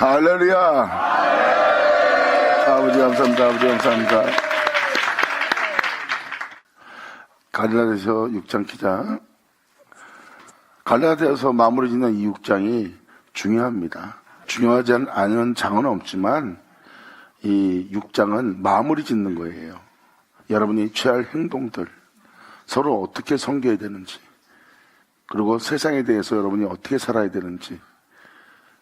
할렐루야. 아버지 감사합니다. 아버지 감사합니다. 갈라디아서 6장 기자. 갈라디아서 마무리 짓는 이 6장이 중요합니다. 중요하지 않은 장은 없지만 이 6장은 마무리 짓는 거예요. 여러분이 취할 행동들, 서로 어떻게 섬겨야 되는지, 그리고 세상에 대해서 여러분이 어떻게 살아야 되는지,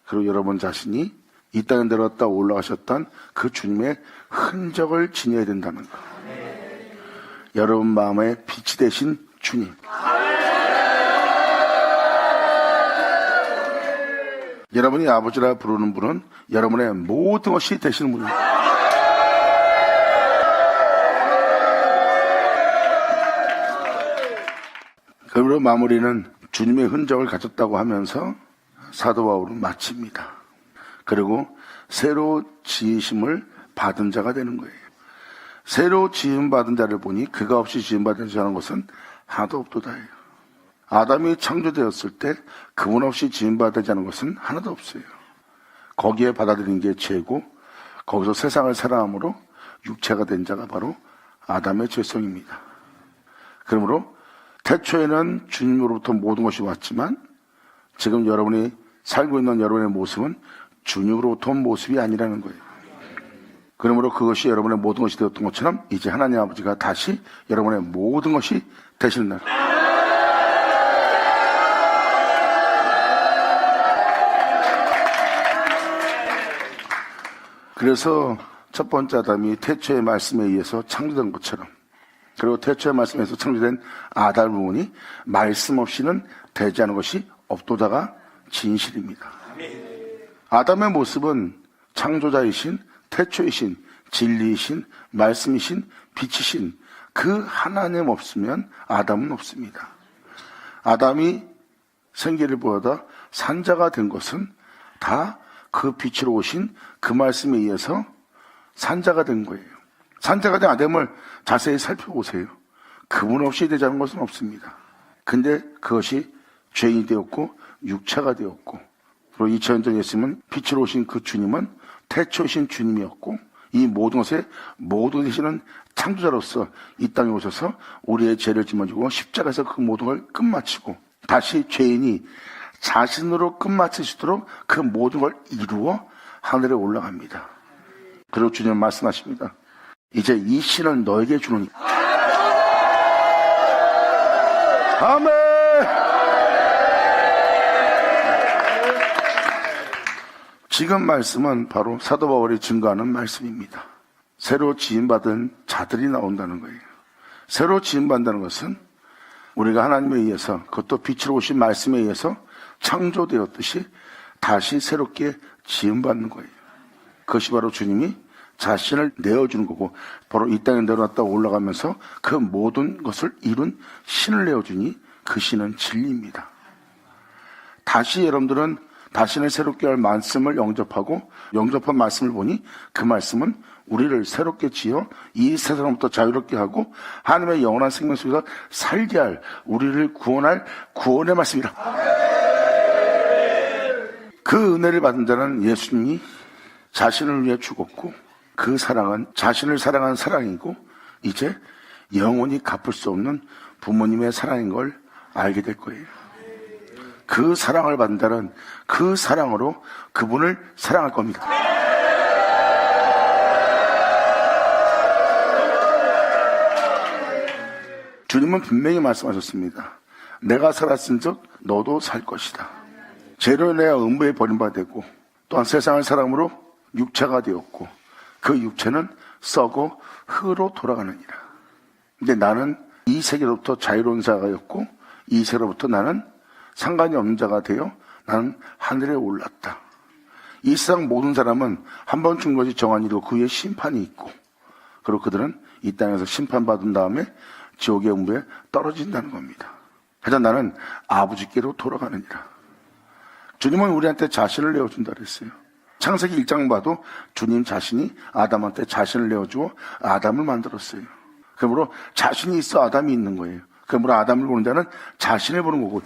그리고 여러분 자신이 이 땅에 내려왔다 올라가셨던 그 주님의 흔적을 지녀야 된다는 것. 여러분 마음에 빛이 되신 주님. 여러분이 아버지라 부르는 분은 여러분의 모든 것이 되시는 분입니다. 그리고 마무리는 주님의 흔적을 가졌다고 하면서 사도 바울은 마칩니다. 그리고 새로 지으심을 받은 자가 되는 거예요. 새로 지음받은 자를 보니 그가 없이 지음받은 자는 것은 하나도 없도다예요. 아담이 창조되었을 때 그분 없이 지음받지 않은 것은 하나도 없어요. 거기에 받아들인 게 죄고 거기서 세상을 사랑함으로 육체가 된 자가 바로 아담의 죄성입니다. 그러므로 태초에는 주님으로부터 모든 것이 왔지만 지금 여러분이 살고 있는 여러분의 모습은 주님으로부터 온 모습이 아니라는 거예요. 그러므로 그것이 여러분의 모든 것이 되었던 것처럼 이제 하나님 아버지가 다시 여러분의 모든 것이 되시는 날. 그래서 첫 번째 아담이 태초의 말씀에 의해서 창조된 것처럼, 그리고 태초의 말씀에서 창조된 아담 부분이 말씀 없이는 되지 않은 것이 없도다가 진실입니다. 아담의 모습은 창조자이신, 태초이신, 진리이신, 말씀이신, 빛이신 그 하나님 없으면 아담은 없습니다. 아담이 생기를 보여다 산자가 된 것은 다 그 빛으로 오신 그 말씀에 의해서 산자가 된 거예요. 산자가 된 아담을 자세히 살펴보세요. 그분 없이 되지 않은 것은 없습니다. 근데 그것이 죄인이 되었고 육체가 되었고, 그리고 2000년 전에 있으면 빛으로 오신 그 주님은 태초이신 주님이었고, 이 모든 것에 모든 되시는 창조자로서 이 땅에 오셔서 우리의 죄를 짊어지고 십자가에서 그 모든 걸 끝마치고 다시 죄인이 자신으로 끝마치시도록 그 모든 걸 이루어 하늘에 올라갑니다. 그리고 주님은 말씀하십니다. 이제 이 신을 너에게 주노니. 아멘. 지금 말씀은 바로 사도 바울이 증거하는 말씀입니다. 새로 지음받은 자들이 나온다는 거예요. 새로 지음받는다는 것은 우리가 하나님에 의해서, 그것도 빛으로 오신 말씀에 의해서 창조되었듯이 다시 새롭게 지음받는 거예요. 그것이 바로 주님이 자신을 내어주는 거고, 바로 이 땅에 내려왔다 올라가면서 그 모든 것을 이룬 신을 내어주니 그 신은 진리입니다. 다시 여러분들은 자신을 새롭게 할 말씀을 영접하고, 영접한 말씀을 보니 그 말씀은 우리를 새롭게 지어 이 세상부터 자유롭게 하고 하나님의 영원한 생명 속에서 살게 할, 우리를 구원할 구원의 말씀이라. 그 은혜를 받은 자는 예수님이 자신을 위해 죽었고, 그 사랑은 자신을 사랑한 사랑이고 이제 영원히 갚을 수 없는 부모님의 사랑인 걸 알게 될 거예요. 그 사랑을 받은 자는 그 사랑으로 그분을 사랑할 겁니다. 주님은 분명히 말씀하셨습니다. 내가 살았은즉 너도 살 것이다. 죄로 내가 음부에 버림받았고 또한 세상을 사람으로 육체가 되었고 그 육체는 썩어 흙으로 돌아가느니라. 근데 나는 이 세계로부터 자유로운 자가였고 이 세계로부터 나는 상관이 없는 자가 되어 나는 하늘에 올랐다. 이 세상 모든 사람은 한 번 죽는 것이 정한 일이고 그 위에 심판이 있고, 그리고 그들은 이 땅에서 심판받은 다음에 지옥의 음부에 떨어진다는 겁니다. 하여튼 나는 아버지께로 돌아가느니라. 주님은 우리한테 자신을 내어준다 그랬어요. 창세기 1장 봐도 주님 자신이 아담한테 자신을 내어주어 아담을 만들었어요. 그러므로 자신이 있어 아담이 있는 거예요. 그러므로 아담을 보는 자는 자신을 보는 거고,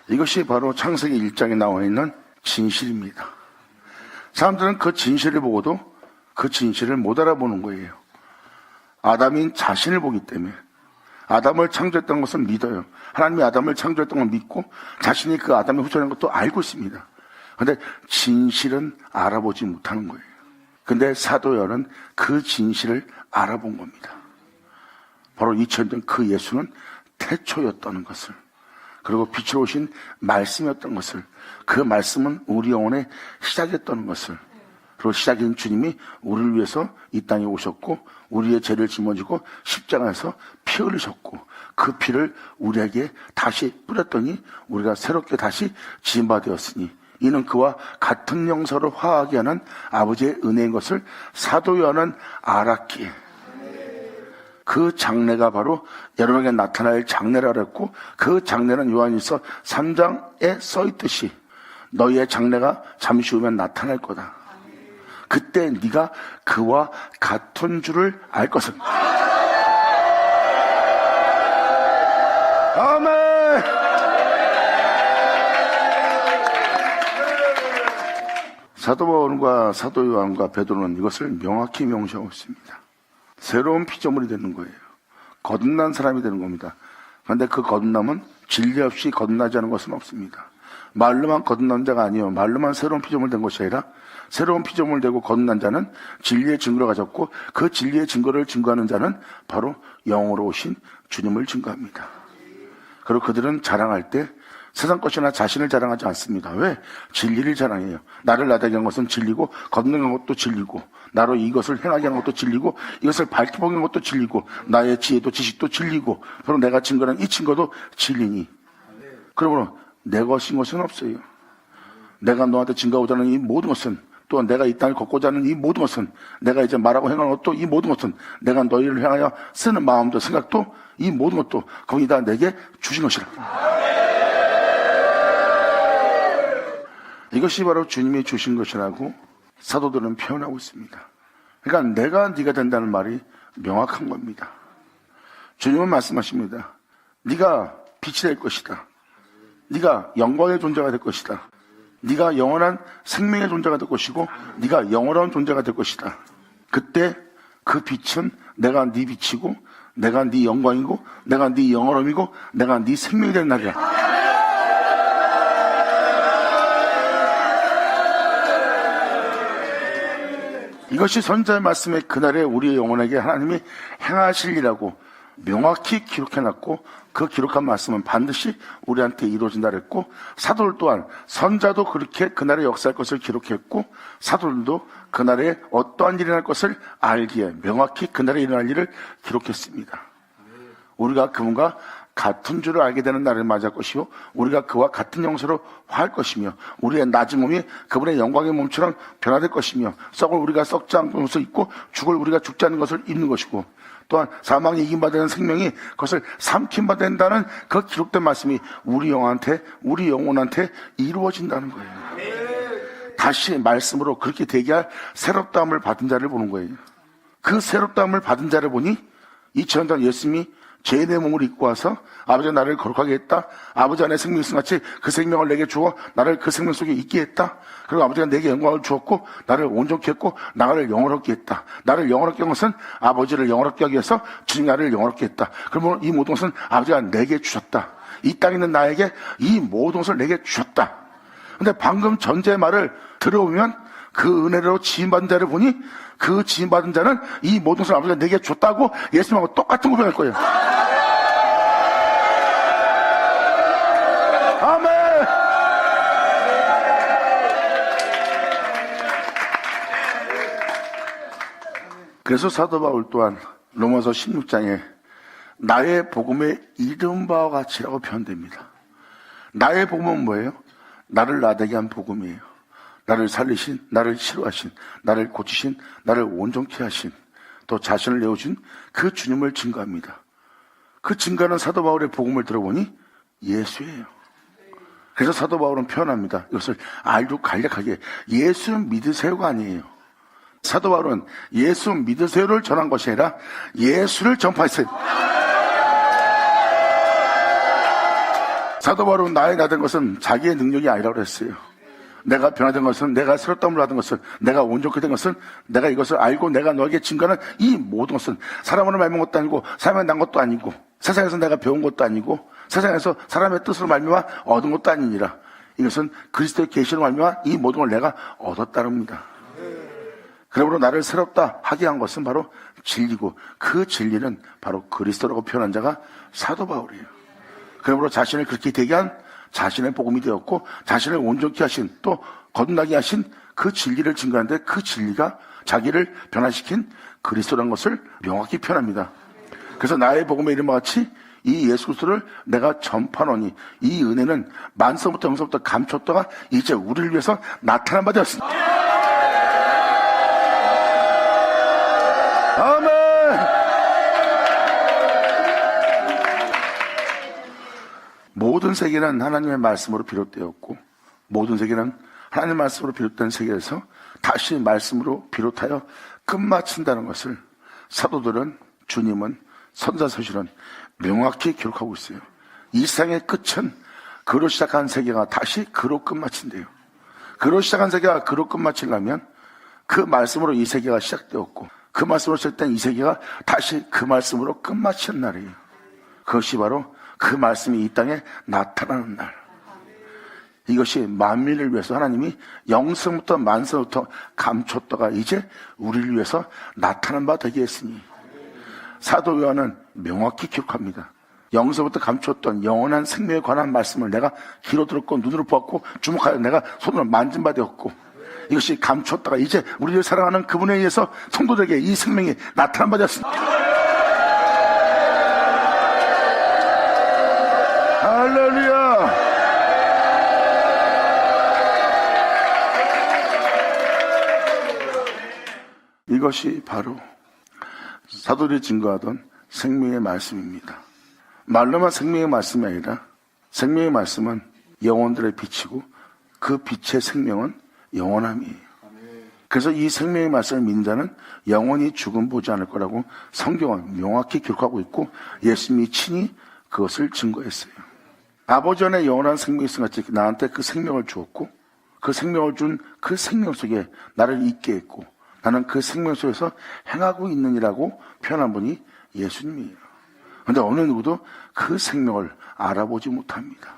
이것이 바로 창세기 1장에 나와 있는 진실입니다. 사람들은 그 진실을 보고도 그 진실을 못 알아보는 거예요. 아담인 자신을 보기 때문에. 아담을 창조했던 것을 믿어요. 하나님이 아담을 창조했던 걸 믿고 자신이 그 아담의 후손인 것도 알고 있습니다. 그런데 진실은 알아보지 못하는 거예요. 근데 사도요한은 그 진실을 알아본 겁니다. 바로 2000년 그 예수는 태초였다는 것을, 그리고 빛으로 오신 말씀이었던 것을, 그 말씀은 우리 영혼의 시작이었다는 것을, 그리고 시작인 주님이 우리를 위해서 이 땅에 오셨고 우리의 죄를 짊어지고 십자가에서 피 흘리셨고 그 피를 우리에게 다시 뿌렸더니 우리가 새롭게 다시 지음바 되었으니 이는 그와 같은 영서로 화하게 하는 아버지의 은혜인 것을 사도 요한은 알았기에 그 장래가 바로 여러분에게 나타날 장래라 그랬고, 그 장래는 요한일서 3장에 써있듯이 너희의 장래가 잠시 후면 나타날 거다. 그때 네가 그와 같은 줄을 알 것은. 아멘. 사도 바울과 사도 요한과 베드로는 이것을 명확히 명시하고 있습니다. 새로운 피조물이 되는 거예요. 거듭난 사람이 되는 겁니다. 그런데 그 거듭남은 진리 없이 거듭나지 않은 것은 없습니다. 말로만 거듭난 자가 아니에요. 말로만 새로운 피조물 된 것이 아니라 새로운 피조물 되고 거듭난 자는 진리의 증거를 가졌고 그 진리의 증거를 증거하는 자는 바로 영으로 오신 주님을 증거합니다. 그리고 그들은 자랑할 때 세상 것이나 자신을 자랑하지 않습니다. 왜? 진리를 자랑해요. 나를 나다게 한 것은 진리고 거듭난 것도 진리고 나로 이것을 행하게 하는 것도 진리고 이것을 밝혀보는 것도 진리고 나의 지혜도 지식도 진리고 바로 내가 증거하는 이 증거도 진리니. 그러므로 내 것인 것은 없어요. 내가 너한테 증거하고자 하는 이 모든 것은, 또한 내가 이 땅을 걷고자 하는 이 모든 것은, 내가 이제 말하고 행하는 것도 이 모든 것은, 내가 너희를 향하여 쓰는 마음도 생각도 이 모든 것도 거기 다 내게 주신 것이라. 이것이 바로 주님이 주신 것이라고 사도들은 표현하고 있습니다. 그러니까 내가 네가 된다는 말이 명확한 겁니다. 주님은 말씀하십니다. 네가 빛이 될 것이다. 네가 영광의 존재가 될 것이다. 네가 영원한 생명의 존재가 될 것이고 네가 영원한 존재가 될 것이다. 그때 그 빛은 내가 네 빛이고 내가 네 영광이고 내가 네 영원함이고 내가 네 생명이 되는 날이야. 이것이 선자의 말씀에 그날에 우리의 영혼에게 하나님이 행하실 일이라고 명확히 기록해놨고 그 기록한 말씀은 반드시 우리한테 이루어진다 그랬고, 사도들 또한 선자도 그렇게 그날에 역사할 것을 기록했고 사도들도 그날에 어떠한 일이 일어날 것을 알기에 명확히 그날에 일어날 일을 기록했습니다. 우리가 그분과 같은 줄을 알게 되는 날을 맞이할 것이요 우리가 그와 같은 영서로 화할 것이며 우리의 낮은 몸이 그분의 영광의 몸처럼 변화될 것이며 썩을 우리가 썩지 않는 것을 입고 죽을 우리가 죽지 않는 것을 입는 것이고 또한 사망이 이김바 되는 생명이 그것을 삼킴바 된다는 그 기록된 말씀이 우리 영혼한테 우리 영혼한테 이루어진다는 거예요. 다시 말씀으로 그렇게 되게 할 새롭다함을 받은 자를 보는 거예요. 그 새롭다함을 받은 자를 보니 2000년 전 예수님이 죄인의 몸을 입고 와서 아버지가 나를 거룩하게 했다. 아버지 안에 생명이 있음같이 그 생명을 내게 주어 나를 그 생명 속에 있게 했다. 그리고 아버지가 내게 영광을 주었고 나를 온전케 했고 나를 영원롭게 했다. 나를 영원롭게 한 것은 아버지를 영원롭게 하기 위해서 주님 나를 영원롭게 했다. 그러면 이 모든 것은 아버지가 내게 주셨다. 이 땅에 있는 나에게 이 모든 것을 내게 주셨다. 근데 방금 전제의 말을 들어보면 그 은혜로 지음받은 자를 보니 그 지음받은 자는 이 모든 것을 아버지가 내게 줬다고 예수님하고 똑같은 고백할 거예요. 아멘. 그래서 사도 바울 또한 로마서 16장에 나의 복음의 이른 바와 같이라고 표현됩니다. 나의 복음은 뭐예요? 나를 나되게 한 복음이에요. 나를 살리신, 나를 치료하신, 나를 고치신, 나를 온전케 하신, 또 자신을 내어준 그 주님을 증거합니다. 그 증거하는 사도 바울의 복음을 들어보니 예수예요. 그래서 사도 바울은 표현합니다. 이것을 아주 간략하게 예수 믿으세요가 아니에요. 사도 바울은 예수 믿으세요를 전한 것이 아니라 예수를 전파했어요. 사도 바울은 나의 나된 것은 자기의 능력이 아니라고 그랬어요. 내가 변화된 것은, 내가 새롭다움을 받은 것은, 내가 온전히 된 것은, 내가 이것을 알고 내가 너에게 증거하는 이 모든 것은 사람으로 말미암은 것도 아니고 사람에 난 것도 아니고 세상에서 내가 배운 것도 아니고 세상에서 사람의 뜻으로 말미암아 얻은 것도 아니니라. 이것은 그리스도의 계시로 말미암아 이 모든 걸 내가 얻었다릅니다. 그러므로 나를 새롭다 하게 한 것은 바로 진리고, 그 진리는 바로 그리스도라고 표현한 자가 사도 바울이에요. 그러므로 자신을 그렇게 되게 한 자신의 복음이 되었고, 자신을 온전케 하신, 또 거듭나게 하신 그 진리를 증거하는데, 그 진리가 자기를 변화시킨 그리스도라는 것을 명확히 표현합니다. 그래서 나의 복음의 이름과 같이 이 예수 그리스도를 내가 전파하노니, 이 은혜는 만서부터 영서부터 감췄다가 이제 우리를 위해서 나타난 바 되었습니다. 아멘. 모든 세계는 하나님의 말씀으로 비롯되었고, 모든 세계는 하나님의 말씀으로 비롯된 세계에서 다시 말씀으로 비롯하여 끝마친다는 것을 사도들은, 주님은, 선자서실은 명확히 기록하고 있어요. 이 세상의 끝은 그로 시작한 세계가 다시 그로 끝마친대요. 그로 시작한 세계가 그로 끝마치려면 그 말씀으로 이 세계가 시작되었고, 그 말씀으로 시작된 이 세계가 다시 그 말씀으로 끝마치는 날이에요. 그것이 바로 그 말씀이 이 땅에 나타나는 날. 이것이 만민을 위해서 하나님이 영성부터 만성부터 감췄다가 이제 우리를 위해서 나타난 바 되게 했으니, 사도 요한은 명확히 기록합니다. 영성부터 감췄던 영원한 생명에 관한 말씀을 내가 귀로 들었고 눈으로 보았고 주목하여 내가 손으로 만진 바 되었고, 이것이 감췄다가 이제 우리를 사랑하는 그분에 의해서 성도들에게 이 생명이 나타난 바 되었습니다. 할렐루야. 이것이 바로 사도들이 증거하던 생명의 말씀입니다. 말로만 생명의 말씀이 아니라 생명의 말씀은 영혼들의 빛이고, 그 빛의 생명은 영원함이에요. 그래서 이 생명의 말씀을 믿는 자는 영원히 죽음 보지 않을 거라고 성경은 명확히 기록하고 있고, 예수님이 친히 그것을 증거했어요. 아버지 안에 영원한 생명이 있음 같이 나한테 그 생명을 주었고, 그 생명을 준 그 생명 속에 나를 있게 했고, 나는 그 생명 속에서 행하고 있느니라고 표현한 분이 예수님이에요. 그런데 어느 누구도 그 생명을 알아보지 못합니다.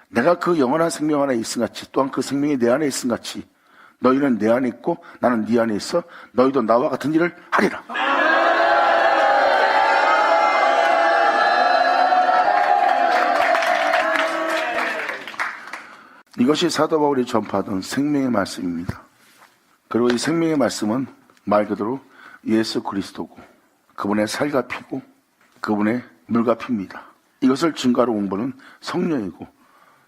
내가 그 영원한 생명 안에 있음 같이, 또한 그 생명이 내 안에 있음 같이, 너희는 내 안에 있고 나는 네 안에 있어 너희도 나와 같은 일을 하리라. 이것이 사도 바울이 전파하던 생명의 말씀입니다. 그리고 이 생명의 말씀은 말 그대로 예수 그리스도고, 그분의 살과 피고, 그분의 물과 피입니다. 이것을 증거하러 온 분은 성령이고,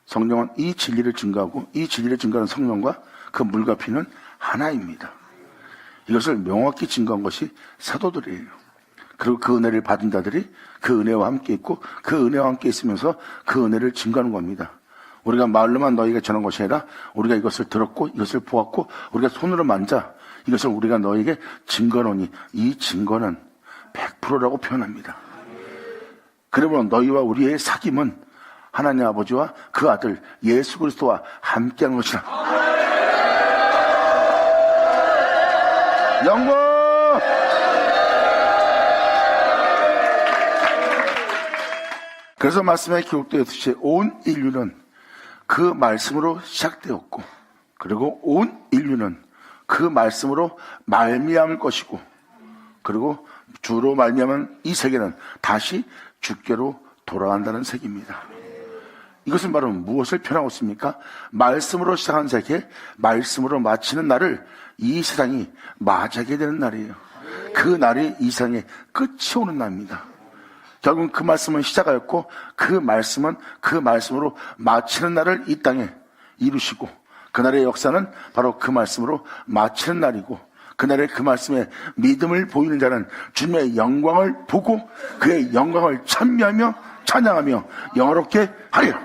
성령은 이 진리를 증거하고, 이 진리를 증거하는 성령과 그 물과 피는 하나입니다. 이것을 명확히 증거한 것이 사도들이에요. 그리고 그 은혜를 받은 자들이 그 은혜와 함께 있고, 그 은혜와 함께 있으면서 그 은혜를 증거하는 겁니다. 우리가 말로만 너희에게 전한 것이 아니라 우리가 이것을 들었고 이것을 보았고 우리가 손으로 만져 이것을 우리가 너희에게 증거하노니, 이 증거는 100%라고 표현합니다. 그러므로 너희와 우리의 사귐은 하나님 아버지와 그 아들 예수 그리스도와 함께하는 것이라. 영광! 그래서 말씀에 기록되었듯이 온 인류는 그 말씀으로 시작되었고, 그리고 온 인류는 그 말씀으로 말미암을 것이고, 그리고 주로 말미암은 이 세계는 다시 주께로 돌아간다는 세계입니다. 이것은 바로 무엇을 표현하고 있습니까? 말씀으로 시작한 세계, 말씀으로 마치는 날을 이 세상이 맞이하게 되는 날이에요. 그 날이 이 세상의 끝이 오는 날입니다. 결국 그 말씀은 시작하였고, 그 말씀은 그 말씀으로 마치는 날을 이 땅에 이루시고, 그날의 역사는 바로 그 말씀으로 마치는 날이고, 그날의 그 말씀에 믿음을 보이는 자는 주님의 영광을 보고 그의 영광을 찬미하며 찬양하며 영화롭게 하리라.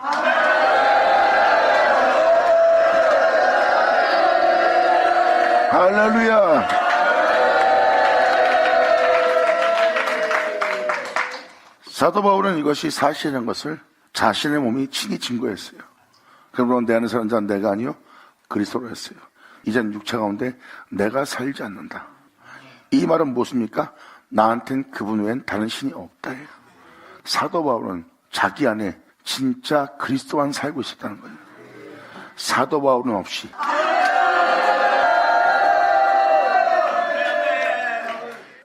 할렐루야. 사도 바울은 이것이 사실인 것을 자신의 몸이 친히 증거했어요. 그러므로 내 안에 사는 자는 내가 아니요 그리스도로 했어요. 이제는 육체 가운데 내가 살지 않는다. 이 말은 무엇입니까? 나한텐 그분 외엔 다른 신이 없다예요. 사도 바울은 자기 안에 진짜 그리스도만 살고 있었다는 거예요. 사도 바울은 없이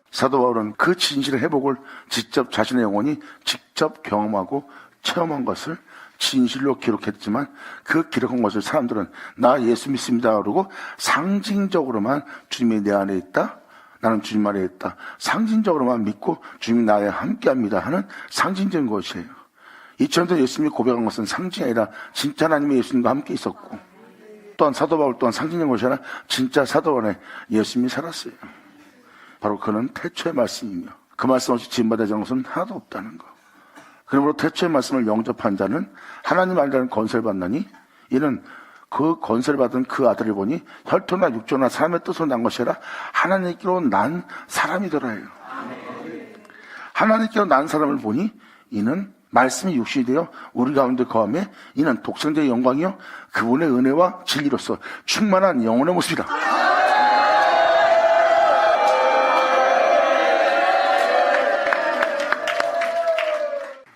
사도 바울은 그 진실의 회복을 직접 자신의 영혼이 직접 경험하고 체험한 것을 진실로 기록했지만 그 기록한 것을 사람들은 나 예수 믿습니다 그러고 상징적으로만 주님이 내 안에 있다, 나는 주님 안에 있다, 상징적으로만 믿고 주님이 나에 함께합니다 하는 상징적인 것이에요. 2000년 예수님이 고백한 것은 상징이 아니라 진짜 하나님의 예수님과 함께 있었고, 또한 사도 바울 또한 상징적인 것이 아니라 진짜 사도 안에 예수님이 살았어요. 바로 그는 태초의 말씀이며 그 말씀 없이 지음받아야 하는 것은 하나도 없다는 것. 그러므로 태초의 말씀을 영접한 자는 하나님 안에는 건설을 받나니 이는 그 건설을 받은 그 아들을 보니 혈통이나 육조나 사람의 뜻으로 난 것이 아니라 하나님께로 난 사람이더라요. 하나님께로 난 사람을 보니 이는 말씀이 육신이 되어 우리 가운데 거하며 이는 독생자의 영광이요 그분의 은혜와 진리로서 충만한 영혼의 모습이다.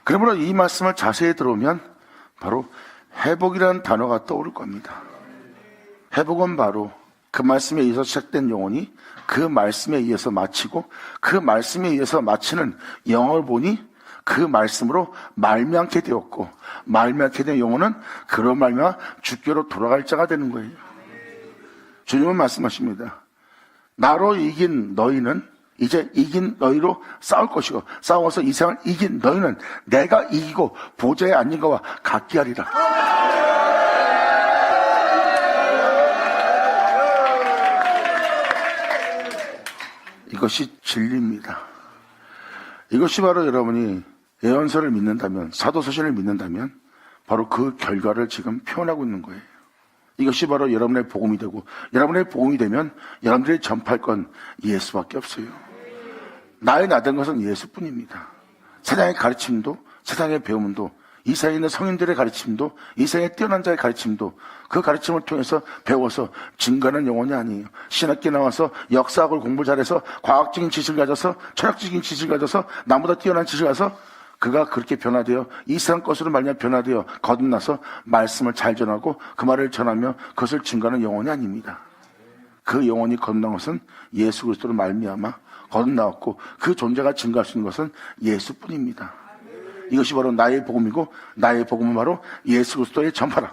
그러므로 이 말씀을 자세히 들어오면 바로 회복이라는 단어가 떠오를 겁니다. 회복은 바로 그 말씀에 의해서 시작된 영혼이 그 말씀에 의해서 마치고 그 말씀에 의해서 마치는 영혼을 보니 그 말씀으로 말미암게 되었고 말미암게 된 영혼은 그로 말미암아 주께로 돌아갈 자가 되는 거예요. 주님은 말씀하십니다. 나로 이긴 너희는 이제 이긴 너희로 싸울 것이고 싸워서 이 세상을 이긴 너희는 내가 이기고 보좌에 앉은 것과 같게 하리라. 이것이 진리입니다. 이것이 바로 여러분이 예언서를 믿는다면, 사도서신을 믿는다면 바로 그 결과를 지금 표현하고 있는 거예요. 이것이 바로 여러분의 복음이 되고, 여러분의 복음이 되면 여러분들이 전파할 건 예수밖에 없어요. 나의 나된 것은 예수뿐입니다. 세상의 가르침도, 세상의 배움도, 이 세상에 있는 성인들의 가르침도, 이 세상에 뛰어난 자의 가르침도 그 가르침을 통해서 배워서 증거하는 영혼이 아니에요. 신학교 나와서 역사학을 공부 잘해서 과학적인 지식을 가져서 철학적인 지식을 가져서 나보다 뛰어난 지식을 가져서 그가 그렇게 변화되어 이 세상 것으로 말미암아 변화되어 거듭나서 말씀을 잘 전하고 그 말을 전하며 그것을 증거하는 영혼이 아닙니다. 그 영혼이 거듭난 것은 예수 그리스도로 말미암아 거듭나왔고 그 존재가 증거할 수 있는 것은 예수뿐입니다. 이것이 바로 나의 복음이고 나의 복음은 바로 예수 그리스도의 전파라.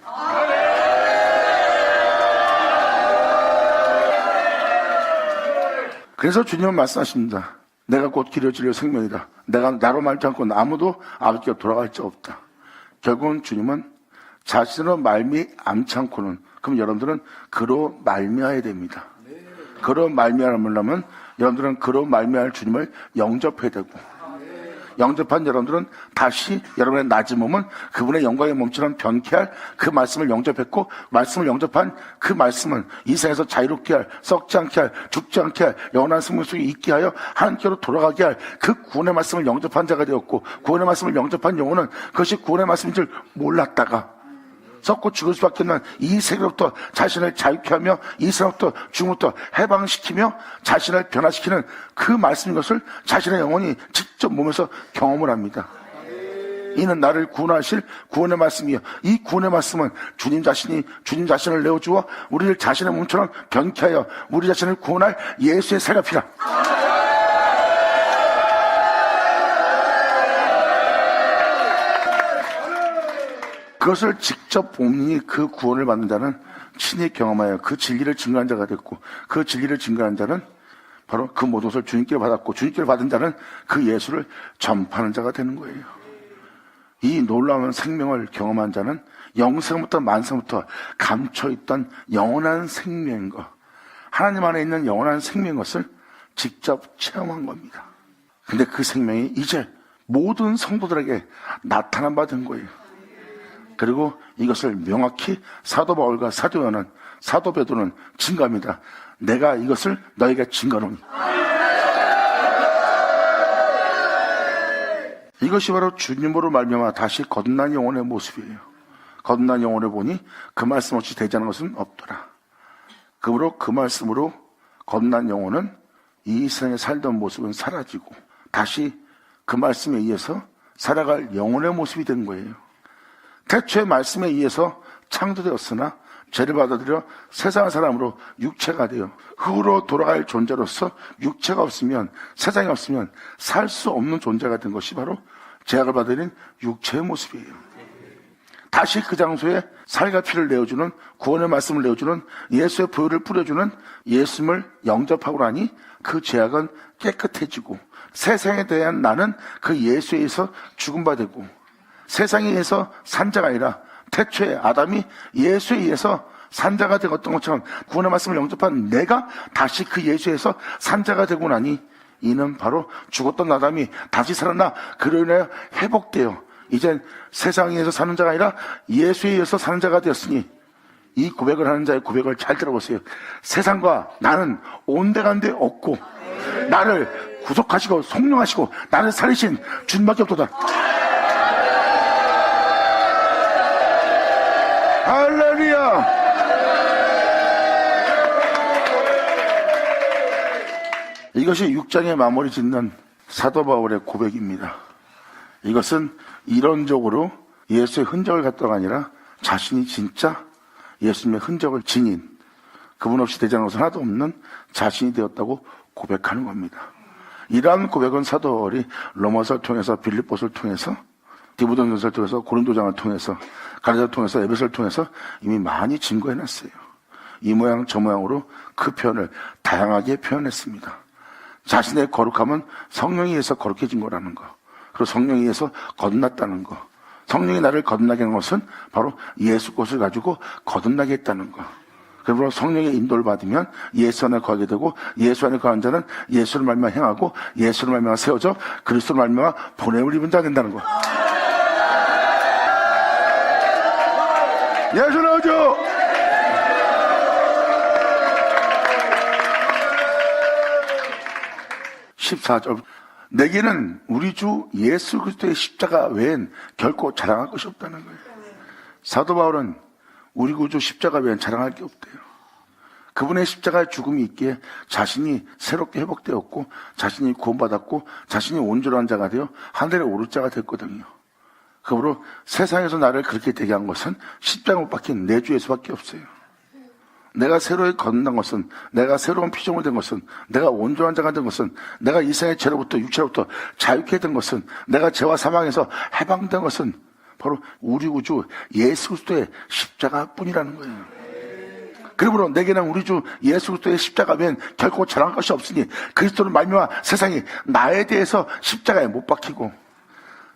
그래서 주님은 말씀하십니다. 내가 곧 길이요 진리요 생명이다. 내가 나로 말지 않고 아무도 아버지께 돌아갈 자 없다. 결국은 주님은 자신으로 말미암지 않고는, 그럼 여러분들은 그로 말미암아야 됩니다. 그로 말미암으려면 여러분들은 그로 말미암을 주님을 영접해야 되고, 영접한 여러분들은 다시 여러분의 낮은 몸은 그분의 영광의 몸처럼 변케 할 그 말씀을 영접했고, 말씀을 영접한 그 말씀은 이 세상에서 자유롭게 할, 썩지 않게 할, 죽지 않게 할, 영원한 생명 속에 있게 하여 하나님께로 돌아가게 할 그 구원의 말씀을 영접한 자가 되었고, 구원의 말씀을 영접한 영혼은 그것이 구원의 말씀인 줄 몰랐다가 썩고 죽을 수밖에 없는 이 세계로부터 자신을 자유케 하며 이 세상부터 죽음부터 해방시키며 자신을 변화시키는 그 말씀인 것을 자신의 영혼이 직접 몸에서 경험을 합니다. 이는 나를 구원하실 구원의 말씀이요, 이 구원의 말씀은 주님 자신을 내어주어 우리를 자신의 몸처럼 변케 하여 우리 자신을 구원할 예수의 살갑이라. 그것을 직접 본인이 그 구원을 받는 자는 친히 경험하여 그 진리를 증거한 자가 됐고, 그 진리를 증거한 자는 바로 그 모든 것을 주님께 받았고, 주님께 받은 자는 그 예수를 전파하는 자가 되는 거예요. 이 놀라운 생명을 경험한 자는 영생부터 만생부터 감춰있던 영원한 생명인 것, 하나님 안에 있는 영원한 생명인 것을 직접 체험한 겁니다. 근데 그 생명이 이제 모든 성도들에게 나타난 바 된 거예요. 그리고 이것을 명확히 사도 바울과 사도 요한은, 사도 베드로는 증거합니다. 내가 이것을 너에게 증거하노니. 이것이 바로 주님으로 말미암아 다시 거듭난 영혼의 모습이에요. 거듭난 영혼을 보니 그 말씀 없이 되지 않은 것은 없더라. 그러므로 그 말씀으로 거듭난 영혼은 이 세상에 살던 모습은 사라지고 다시 그 말씀에 의해서 살아갈 영혼의 모습이 된 거예요. 태초의 말씀에 의해서 창조되었으나 죄를 받아들여 세상 사람으로 육체가 되어 흙으로 돌아갈 존재로서 육체가 없으면, 세상이 없으면 살 수 없는 존재가 된 것이 바로 죄악을 받아들인 육체의 모습이에요. 다시 그 장소에 살과 피를 내어주는, 구원의 말씀을 내어주는, 예수의 보혈을 뿌려주는 예수님을 영접하고 나니 그 죄악은 깨끗해지고 세상에 대한 나는 그 예수에 의해서 죽은 바 되고, 세상에 의해서 산 자가 아니라 태초에 아담이 예수에 의해서 산자가 되었던 것처럼 구원의 말씀을 영접한 내가 다시 그 예수에서 산자가 되고 나니 이는 바로 죽었던 아담이 다시 살아나 그로 인하여 회복되어 이젠 세상에서 사는 자가 아니라 예수에 의해서 사는 자가 되었으니, 이 고백을 하는 자의 고백을 잘 들어보세요. 세상과 나는 온데간데 없고 나를 구속하시고 성령하시고 나를 살리신 주님밖에 없도다. 할렐루야. 이것이 6장의 마무리 짓는 사도 바울의 고백입니다. 이것은 이론적으로 예수의 흔적을 갖다가 아니라 자신이 진짜 예수님의 흔적을 지닌, 그분 없이 되지 않은 것은 하나도 없는 자신이 되었다고 고백하는 겁니다. 이러한 고백은 사도 바울이 로마서를 통해서, 빌립보서를 통해서, 디모데전서를 통해서, 고린도장을 통해서, 갈라디아를 통해서, 에베소를 통해서 이미 많이 증거해놨어요. 이 모양 저 모양으로 그 표현을 다양하게 표현했습니다. 자신의 거룩함은 성령에 의해서 거룩해진 거라는 거, 그리고 성령에 의해서 거듭났다는 거, 성령이 나를 거듭나게 하는 것은 바로 예수 것을 가지고 거듭나게 했다는 거, 그리고 성령의 인도를 받으면 예수 안에 거하게 되고, 예수 안에 거한 자는 예수를 말미암아 행하고 예수를 말미암아 세워져 그리스도를 말미암아 보냄을 입은 자가 된다는 거. 예수 나오죠. 14절, 내게는 우리 주 예수 그리스도의 십자가 외엔 결코 자랑할 것이 없다는 거예요. 사도 바울은 우리 구주 십자가 외엔 자랑할 게 없대요. 그분의 십자가의 죽음이 있기에 자신이 새롭게 회복되었고, 자신이 구원받았고, 자신이 온전한 자가 되어 하늘에 오를 자가 됐거든요. 그러므로 세상에서 나를 그렇게 되게 한 것은 십자가 못 박힌 내 주 예수밖에 없어요. 내가 새로이 거듭난 것은, 내가 새로운 피조물 된 것은, 내가 온전한 자가 된 것은, 내가 이 세상의 죄로부터, 육체로부터 자유케 된 것은, 내가 죄와 사망에서 해방된 것은 바로 우리 구주 예수 그리스도의 십자가뿐이라는 거예요. 그러므로 내게는 우리 주 예수 그리스도의 십자가 외엔 결코 자랑할 것이 없으니, 그리스도를 말미암아 세상이 나에 대해서 십자가에 못 박히고,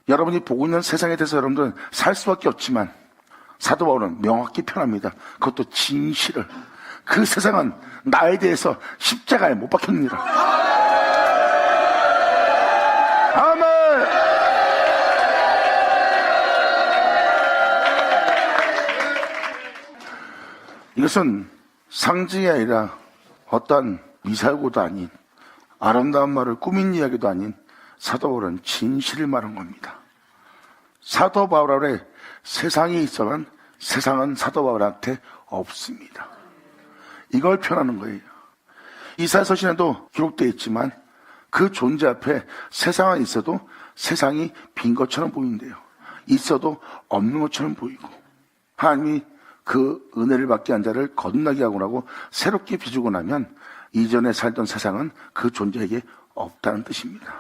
여러분이 보고 있는 세상에 대해서 여러분들은 살 수밖에 없지만 사도 바울은 명확히 표현합니다. 그것도 진실을. 그 세상은 나에 대해서 십자가에 못 박혔느니라. 아멘. 이것은 상징이 아니라 어떠한 미사고도 아닌, 아름다운 말을 꾸민 이야기도 아닌 사도 바울은 진실을 말한 겁니다. 사도 바울의 세상에 있어만 세상은 사도 바울한테 없습니다. 이걸 표현하는 거예요. 이사야 서신에도 기록되어 있지만 그 존재 앞에 세상은 있어도 세상이 빈 것처럼 보이는데요, 있어도 없는 것처럼 보이고, 하나님이 그 은혜를 받게 한 자를 거듭나게 하고 나고 새롭게 빚주고 나면 이전에 살던 세상은 그 존재에게 없다는 뜻입니다.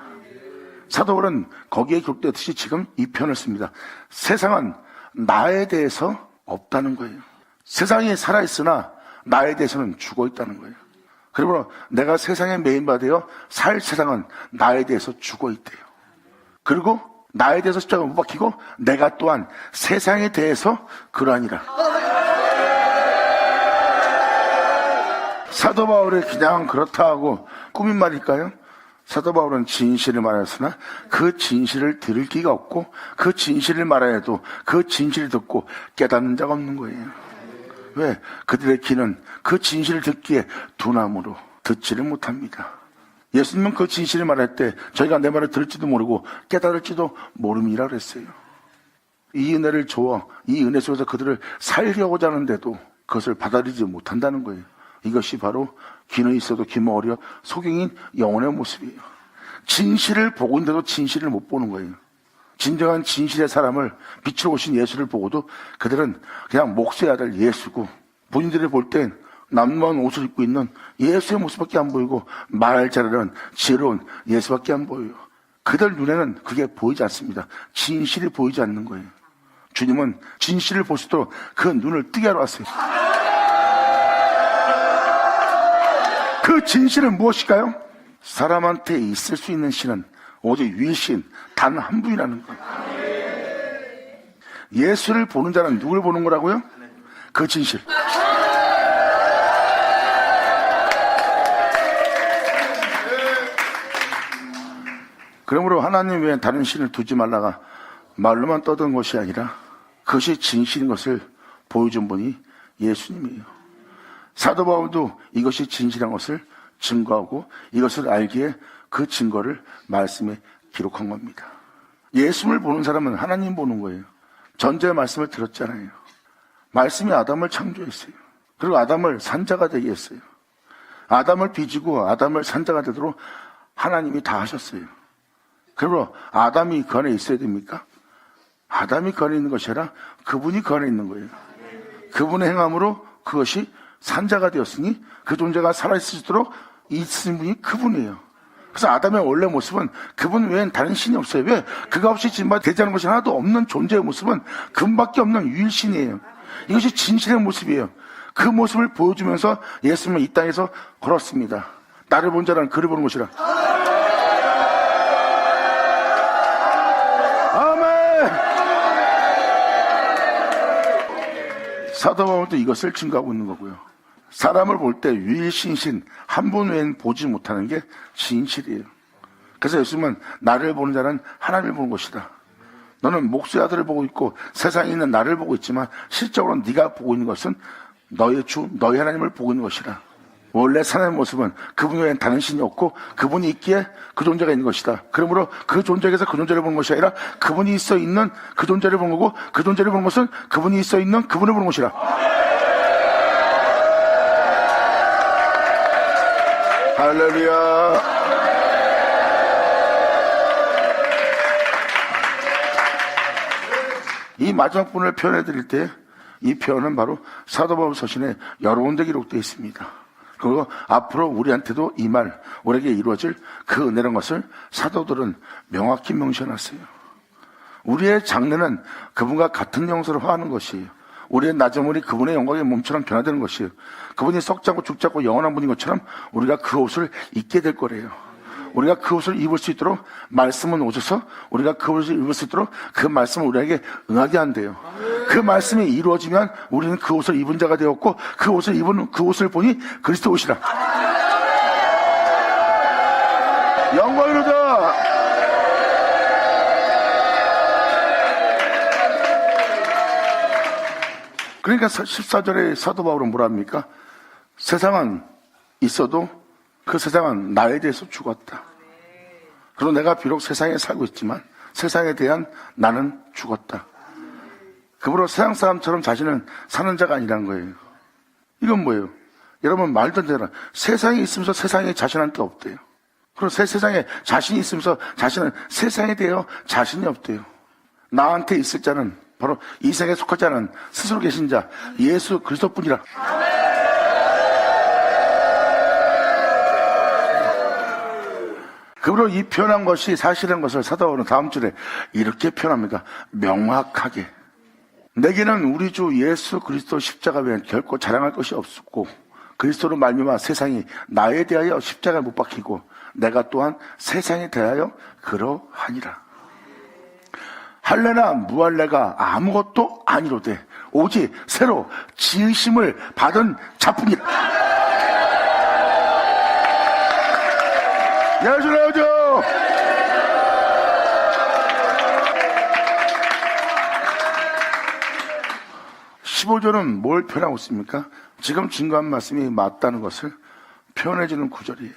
사도 바울은 거기에 기록되었듯이 지금 이 표현을 씁니다. 세상은 나에 대해서 없다는 거예요. 세상이 살아있으나 나에 대해서는 죽어있다는 거예요. 그러므로 내가 세상의 메인바되어 살 세상은 나에 대해서 죽어있대요. 그리고 나에 대해서 십자가 못 박히고 내가 또한 세상에 대해서 그러하니라. 사도 바울이 그냥 그렇다 하고 꾸민 말일까요? 사도 바울은 진실을 말하였으나 그 진실을 들을 기가 없고, 그 진실을 말하여 해도 그 진실을 듣고 깨닫는 자가 없는 거예요. 왜? 그들의 귀는 그 진실을 듣기에 둔함으로 듣지를 못합니다. 예수님은 그 진실을 말할 때 저희가 내 말을 들을지도 모르고 깨달을지도 모름이라 그랬어요. 이 은혜를 줘, 이 은혜 속에서 그들을 살려고자 하는데도 그것을 받아들이지 못한다는 거예요. 이것이 바로 귀는 있어도 귀머거리여 소경인 영혼의 모습이에요. 진실을 보고 있는데도 진실을 못 보는 거예요. 진정한 진실의 사람을 빛으로 오신 예수를 보고도 그들은 그냥 목수의 아들 예수고, 본인들이 볼 땐 남루한 옷을 입고 있는 예수의 모습밖에 안 보이고 말할 자라는 지혜로운 예수밖에 안 보여요. 그들 눈에는 그게 보이지 않습니다. 진실이 보이지 않는 거예요. 주님은 진실을 볼 수 있도록 그 눈을 뜨게 하러 왔어요. 그 진실은 무엇일까요? 사람한테 있을 수 있는 신은 오직 유일신 단 한 분이라는 거예요. 예수를 보는 자는 누굴 보는 거라고요? 그 진실. 그러므로 하나님 외에 다른 신을 두지 말라가 말로만 떠든 것이 아니라 그것이 진실인 것을 보여준 분이 예수님이에요. 사도 바울도 이것이 진실한 것을 증거하고 이것을 알기에 그 증거를 말씀에 기록한 겁니다. 예수를 보는 사람은 하나님 보는 거예요. 전제 말씀을 들었잖아요. 말씀이 아담을 창조했어요. 그리고 아담을 산자가 되게 했어요. 아담을 빚고 아담을 산자가 되도록 하나님이 다 하셨어요. 그리고 아담이 그 안에 있어야 됩니까? 아담이 그 안에 있는 것이 아니라 그분이 그 안에 있는 거예요. 그분의 행함으로 그것이 산자가 되었으니 그 존재가 살아있을 수 있도록 있은 분이 그분이에요. 그래서 아담의 원래 모습은 그분 외엔 다른 신이 없어요. 왜? 그가 없이 지금 대자는 것이 하나도 없는 존재의 모습은 그분밖에 없는 유일신이에요. 이것이 진실의 모습이에요. 그 모습을 보여주면서 예수님은 이 땅에서 걸었습니다. 나를 본 자는 그를 보는 것이라. 사도 바울도 이것을 증거하고 있는 거고요. 사람을 볼 때 유일신신 한 분 외엔 보지 못하는 게 진실이에요. 그래서 예수님은 나를 보는 자는 하나님을 보는 것이다. 너는 목수의 아들을 보고 있고 세상에 있는 나를 보고 있지만 실적으로 네가 보고 있는 것은 너의 주, 너의 하나님을 보고 있는 것이다. 원래 사람의 모습은 그분 외엔 다른 신이 없고 그분이 있기에 그 존재가 있는 것이다. 그러므로 그 존재에서 그 존재를 보는 것이 아니라 그분이 있어 있는 그 존재를 보는 거고 그 존재를 보는 것은 그분이 있어 있는 그분을 보는 것이다. 할렐루야. 이 마지막 분을 표현해 드릴 때 이 표현은 바로 사도 바울 서신에 여러 군데 기록되어 있습니다. 그리고 앞으로 우리한테도 이 말, 우리에게 이루어질 그 은혜라는 것을 사도들은 명확히 명시해놨어요. 우리의 장래는 그분과 같은 영광을 화하는 것이에요. 우리의 낮음물이 그분의 영광의 몸처럼 변화되는 것이에요. 그분이 썩지 않고 죽지 않고 영원한 분인 것처럼 우리가 그 옷을 입게 될 거래요. 우리가 그 옷을 입을 수 있도록 말씀은 오셔서 우리가 그 옷을 입을 수 있도록 그 말씀을 우리에게 응하게 한대요. 그 말씀이 이루어지면 우리는 그 옷을 입은 자가 되었고 그 옷을 입은 그 옷을 보니 그리스도 옷이라. 영광이로다. 그러니까 14절에 사도 바울은 뭐라 합니까? 세상은 있어도 그 세상은 나에 대해서 죽었다. 그리고 내가 비록 세상에 살고 있지만 세상에 대한 나는 죽었다. 그러므로 세상 사람처럼 자신은 사는 자가 아니란 거예요. 이건 뭐예요? 여러분 말도 안 되잖아. 세상에 있으면서 세상에 자신한테 없대요. 그리고 세상에 자신이 있으면서 자신은 세상에 대해 자신이 없대요. 나한테 있을 자는 바로 이 세상에 속하지 않은 스스로 계신 자 예수 그리스도뿐이라. 그러므로 이 표현한 것이 사실인 것을 사도 바울은 다음 줄에 이렇게 표현합니다. 명확하게. 내게는 우리 주 예수 그리스도 십자가 외엔 결코 자랑할 것이 없었고 그리스도로 말미암아 세상이 나에 대하여 십자가에 못 박히고 내가 또한 세상에 대하여 그러하니라. 할례나 무할례가 아무것도 아니로되 오직 새로 지으심을 받은 자뿐이라. 예수 나오죠. (15절은) 뭘 표현하고 있습니까? 지금 증거한 말씀이 맞다는 것을 표현해주는 구절이에요.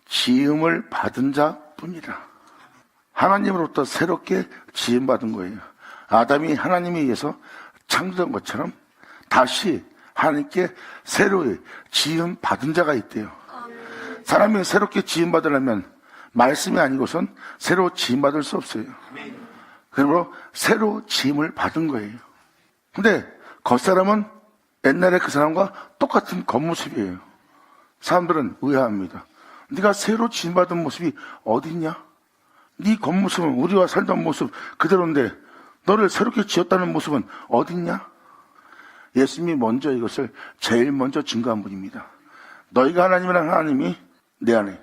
지음을 받은 자뿐이라. 하나님으로부터 새롭게 지음받은 거예요. 아담이 하나님에 의해서 창조된 것처럼 다시 하나님께 새로이 지음받은 자가 있대요. 사람이 새롭게 지음받으려면 말씀이 아니고선 새로 지음받을 수 없어요. 그러므로 새로 지음을 받은 거예요. 근데 겉사람은 옛날에 그 사람과 똑같은 겉모습이에요. 사람들은 의아합니다. 네가 새로 지음받은 모습이 어딨냐? 네 겉모습은 우리와 살던 모습 그대로인데 너를 새롭게 지었다는 모습은 어딨냐? 예수님이 먼저 이것을 제일 먼저 증거한 분입니다. 너희가 하나님이란 하나님이 내 안에.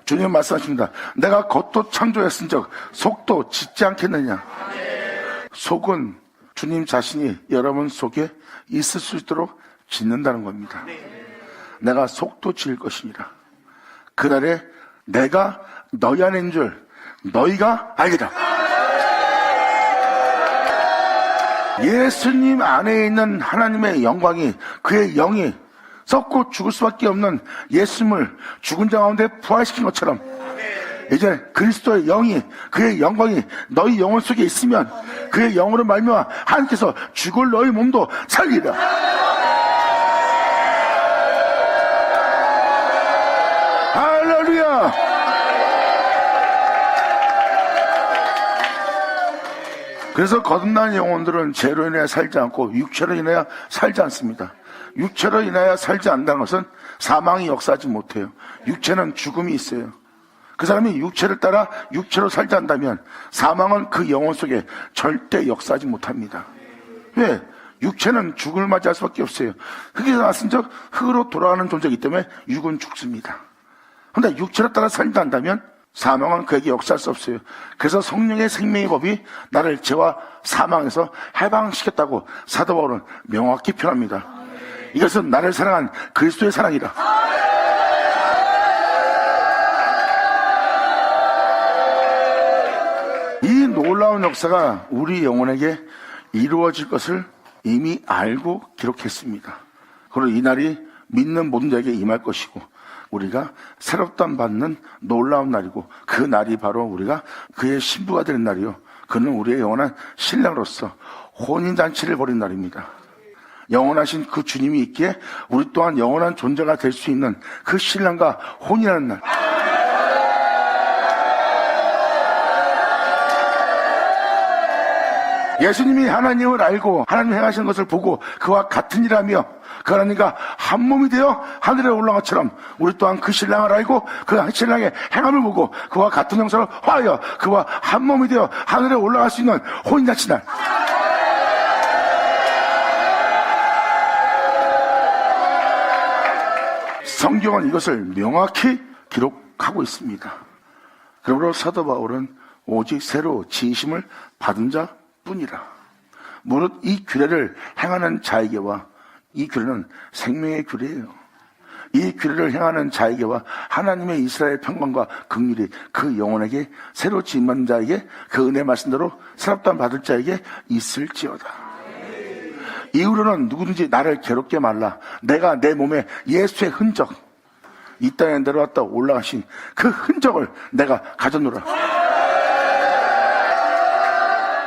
주님 말씀하십니다. 내가 겉도 창조했은즉 속도 짓지 않겠느냐. 속은 주님 자신이 여러분 속에 있을 수 있도록 짓는다는 겁니다. 내가 속도 지을 것이니라. 그날에 내가 너희 안에 있는 줄 너희가 알리라. 예수님 안에 있는 하나님의 영광이, 그의 영이 썩고 죽을 수밖에 없는 예수님을 죽은 자 가운데 부활시킨 것처럼 이제 그리스도의 영이, 그의 영광이 너희 영혼 속에 있으면 그의 영으로 말미암아 하나님께서 죽을 너희 몸도 살리라. 할렐루야. 그래서 거듭난 영혼들은 죄로 인하여 살지 않고 육체로 인하여 살지 않습니다. 육체로 인하여 살지 않는다는 것은 사망이 역사하지 못해요. 육체는 죽음이 있어요. 그 사람이 육체를 따라 육체로 살지 않는다면 사망은 그 영혼 속에 절대 역사하지 못합니다. 왜? 육체는 죽음을 맞이할 수밖에 없어요. 흙에서 났은 적 흙으로 돌아가는 존재이기 때문에 육은 죽습니다. 그런데 육체를 따라 살지 않는다면 사망은 그에게 역사할 수 없어요. 그래서 성령의 생명의 법이 나를 죄와 사망에서 해방시켰다고 사도 바울은 명확히 표현합니다. 이것은 나를 사랑한 그리스도의 사랑이라. 이 놀라운 역사가 우리 영혼에게 이루어질 것을 이미 알고 기록했습니다. 그리고 이 날이 믿는 모든 자에게 임할 것이고 우리가 새롭담 받는 놀라운 날이고 그 날이 바로 우리가 그의 신부가 되는 날이요. 그는 우리의 영원한 신랑으로서 혼인잔치를 벌인 날입니다. 영원하신 그 주님이 있기에 우리 또한 영원한 존재가 될 수 있는 그 신랑과 혼인하는 날. 예수님이 하나님을 알고 하나님 행하시는 것을 보고 그와 같은 일하며 그 하나님과 한 몸이 되어 하늘에 올라간 것처럼 우리 또한 그 신랑을 알고 그 신랑의 행함을 보고 그와 같은 형상을 화하여 그와 한 몸이 되어 하늘에 올라갈 수 있는 혼인잔치 날. 성경은 이것을 명확히 기록하고 있습니다. 그러므로 사도 바울은 오직 새로 지으심을 받은 자뿐이라. 무릇 이 규례를 행하는 자에게와, 이 규례는 생명의 규례예요. 이 규례를 행하는 자에게와 하나님의 이스라엘 평강과 긍휼이 그 영혼에게 새로 지은 자에게 그 은혜 말씀대로 새롭다 받을 자에게 있을지어다. 이후로는 누구든지 나를 괴롭게 말라. 내가 내 몸에 예수의 흔적, 이 땅에 내려왔다 올라가신 그 흔적을 내가 가져노라.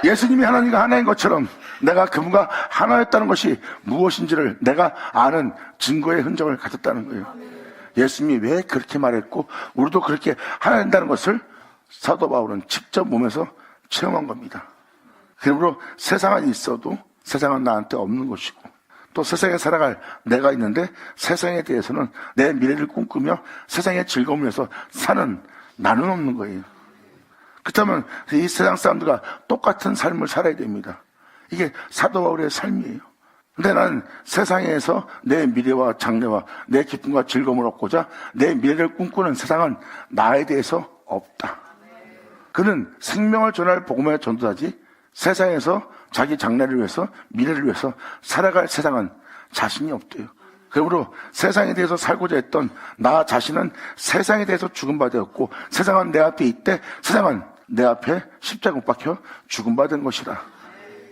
예수님이 하나님과 하나인 것처럼 내가 그분과 하나였다는 것이 무엇인지를 내가 아는 증거의 흔적을 가졌다는 거예요. 예수님이 왜 그렇게 말했고 우리도 그렇게 하나 된다는 것을 사도 바울은 직접 몸에서 체험한 겁니다. 그러므로 세상은 있어도 세상은 나한테 없는 것이고 또 세상에 살아갈 내가 있는데 세상에 대해서는 내 미래를 꿈꾸며 세상의 즐거움을 위해서 사는 나는 없는 거예요. 그렇다면 이 세상 사람들과 똑같은 삶을 살아야 됩니다. 이게 사도 바울의 삶이에요. 근데 나는 세상에서 내 미래와 장래와 내 기쁨과 즐거움을 얻고자 내 미래를 꿈꾸는 세상은 나에 대해서 없다. 그는 생명을 전할 복음의 전도자지 세상에서 자기 장래를 위해서 미래를 위해서 살아갈 세상은 자신이 없대요. 그러므로 세상에 대해서 살고자 했던 나 자신은 세상에 대해서 죽은 바 되었고 세상은 내 앞에 있되 세상은 내 앞에 십자가 못 박혀 죽은 바 된 것이라.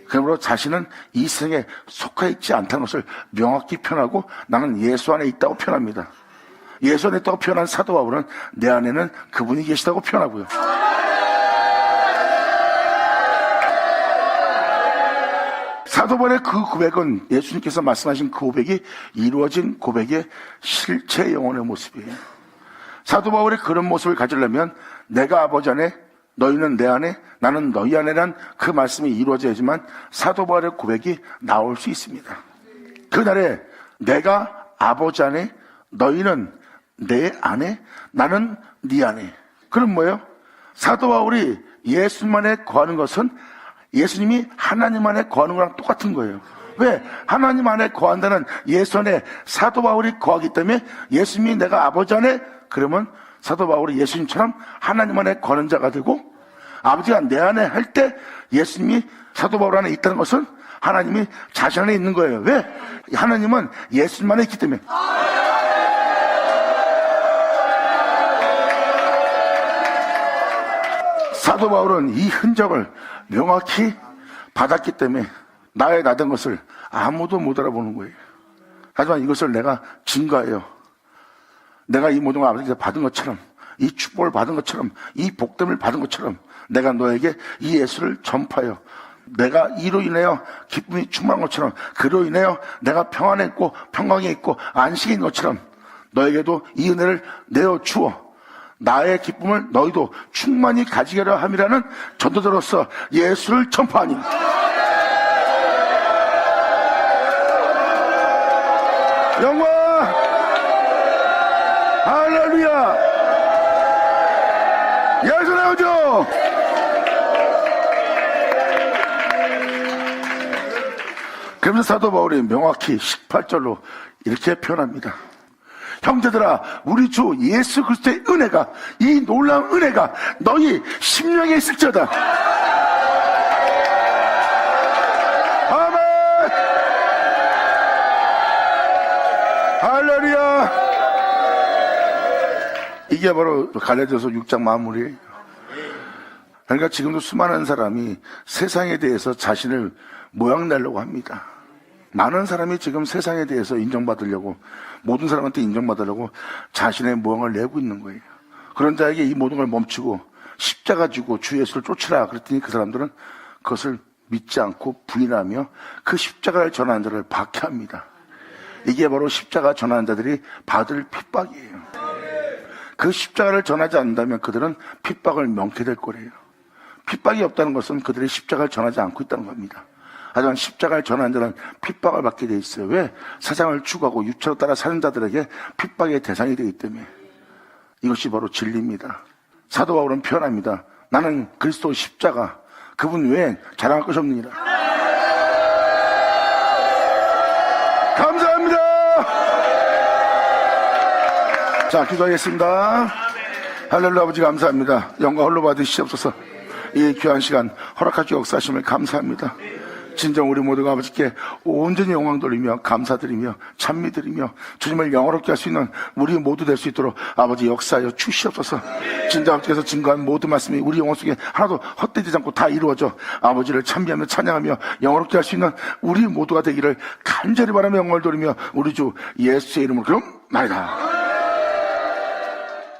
그러므로 자신은 이 세상에 속해 있지 않다는 것을 명확히 표현하고 나는 예수 안에 있다고 표현합니다. 예수 안에 있다고 표현한 사도 바울은 내 안에는 그분이 계시다고 표현하고요. 사도 바울의 그 고백은 예수님께서 말씀하신 그 고백이 이루어진 고백의 실체 영혼의 모습이에요. 사도 바울의 그런 모습을 가지려면 내가 아버지 안에 너희는 내 안에 나는 너희 안에란 그 말씀이 이루어져야지만 사도 바울의 고백이 나올 수 있습니다. 그날에 내가 아버지 안에 너희는 내 안에 나는 네 안에. 그럼 뭐예요? 사도 바울이 예수님 안에 거하는 것은 예수님이 하나님 안에 거하는 거랑 똑같은 거예요. 왜? 하나님 안에 거한다는 예수 안에 사도 바울이 거하기 때문에 예수님이 내가 아버지 안에 그러면 사도 바울이 예수님처럼 하나님 안에 거하는 자가 되고 아버지가 내 안에 할 때 예수님이 사도 바울 안에 있다는 것은 하나님이 자신 안에 있는 거예요. 왜? 하나님은 예수님 안에 있기 때문에. 사도 바울은 이 흔적을 명확히 받았기 때문에 나의 나된 것을 아무도 못 알아보는 거예요. 하지만 이것을 내가 증거해요. 내가 이 모든 걸 아버지께서 받은 것처럼, 이 축복을 받은 것처럼, 이 복됨을 받은 것처럼 내가 너에게 이 예수를 전파해요. 내가 이로 인하여 기쁨이 충만한 것처럼, 그로 인하여 내가 평안에 있고 평강에 있고 안식에 있는 것처럼 너에게도 이 은혜를 내어 주어 나의 기쁨을 너희도 충만히 가지게라 함이라는 전도자로서 예수를 전파하니. 영광! 할렐루야! 예수 나오죠! 그러면서 사도 바울이 명확히 18절로 이렇게 표현합니다. 형제들아, 우리 주 예수 그리스도의 은혜가, 이 놀라운 은혜가 너희 심령에 있을지어다. 아멘. 할렐루야. 이게 바로 갈라디아서 6장 마무리예요. 그러니까 지금도 수많은 사람이 세상에 대해서 자신을 모양내려고 합니다. 많은 사람이 지금 세상에 대해서 인정받으려고, 모든 사람한테 인정받으려고 자신의 모양을 내고 있는 거예요. 그런 자에게 이 모든 걸 멈추고 십자가 지고 주 예수를 쫓으라 그랬더니 그 사람들은 그것을 믿지 않고 부인하며 그 십자가를 전하는 자를 박해합니다. 이게 바로 십자가 전하는 자들이 받을 핍박이에요. 그 십자가를 전하지 않는다면 그들은 핍박을 면케 될 거래요. 핍박이 없다는 것은 그들이 십자가를 전하지 않고 있다는 겁니다. 하지만 십자가를 전하는 자는 핍박을 받게 돼 있어요. 왜? 세상을 추구하고 육체로 따라 사는 자들에게 핍박의 대상이 되기 때문에. 이것이 바로 진리입니다. 사도 바울은 표현합니다. 나는 그리스도 십자가, 그분 외엔 자랑할 것이 없느니라. 감사합니다. 자, 기도하겠습니다. 할렐루야. 아버지 감사합니다. 영광 홀로 받으시옵소서. 이 귀한 시간 허락하시고 역사하심을 감사합니다. 진정 우리 모두가 아버지께 온전히 영광 돌리며 감사드리며 찬미드리며 주님을 영화롭게 할 수 있는 우리 모두 될 수 있도록 아버지 역사하여 주시옵소서. 진정 아버지께서 증거한 모든 말씀이 우리 영혼 속에 하나도 헛되지 않고 다 이루어져 아버지를 찬미하며 찬양하며 영화롭게 할 수 있는 우리 모두가 되기를 간절히 바라며 영광을 돌리며 우리 주 예수의 이름으로 그럼 말이다.